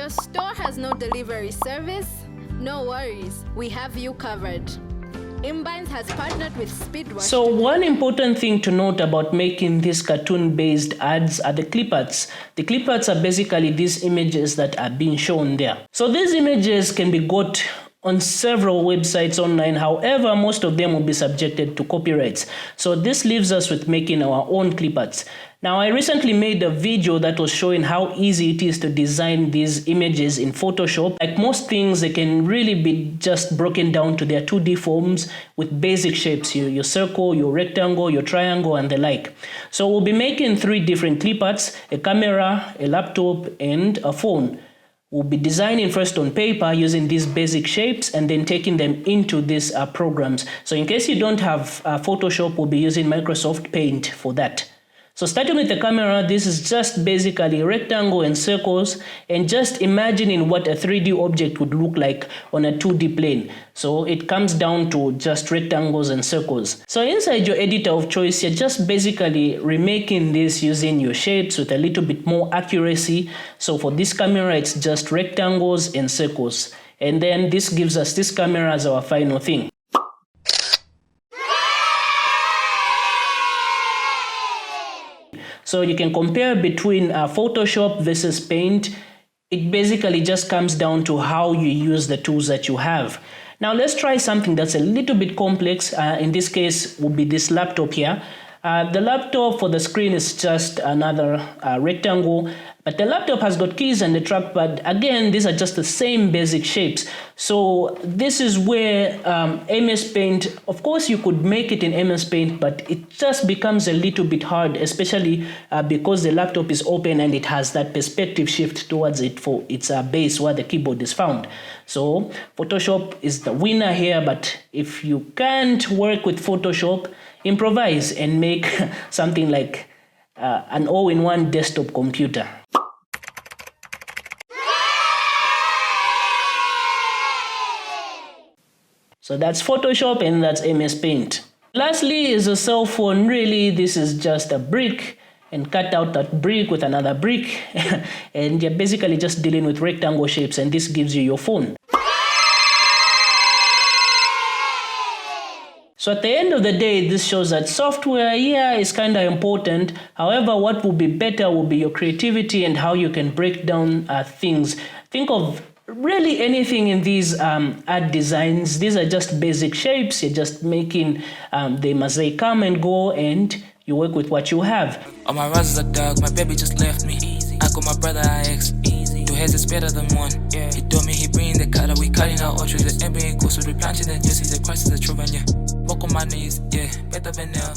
your store has no delivery service? No worries, we have you covered. Imbines has partnered with Speedwash. So one important thing to note about making these cartoon-based ads are the clip arts. The clip arts are basically these images that are being shown there. So these images can be got on several websites online. However, most of them will be subjected to copyrights. So this leaves us with making our own clip arts. Now, I recently made a video that was showing how easy it is to design these images in Photoshop. Like most things, they can really be just broken down to their 2D forms with basic shapes, your circle, your rectangle, your triangle, and the like. So we'll be making 3 different clip arts: a camera, a laptop, and a phone. We'll be designing first on paper using these basic shapes and then taking them into these programs. So in case you don't have Photoshop, we'll be using Microsoft Paint for that. So starting with the camera, this is just basically rectangle and circles, and just imagining what a 3D object would look like on a 2D plane. So it comes down to just rectangles and circles. So inside your editor of choice, you're just basically remaking this using your shapes with a little bit more accuracy. So for this camera, it's just rectangles and circles. And then this gives us this camera as our final thing. So you can compare between Photoshop versus Paint. It basically just comes down to how you use the tools that you have. Now let's try something that's a little bit complex. In this case will be this laptop here. The laptop, for the screen, is just another rectangle, but the laptop has got keys and the trackpad. Again, these are just the same basic shapes. So this is where MS Paint, of course you could make it in MS Paint, but it just becomes a little bit hard, especially because the laptop is open and it has that perspective shift towards it for its base where the keyboard is found. So Photoshop is the winner here, but if you can't work with Photoshop, improvise and make something like an all-in-one desktop computer. So that's Photoshop and that's MS Paint. Lastly is a cell phone. Really, this is just a brick, and cut out that brick with another brick and you're basically just dealing with rectangle shapes, and this gives you your phone. So at the end of the day, this shows that software, yeah, is kind of important. However, what will be better will be your creativity and how you can break down things. Think of really anything in these ad designs. These are just basic shapes. You're just making them as they come and go, and you work with what you have. All my roses are dark, my baby just left me. I call my brother IX. 2 heads is better than 1. He told me he bring the cutter, we cutting out ultras. The NBA course, we planting the juices, the crisis, the truth, and yeah. Walk on my knees, yeah, better than now.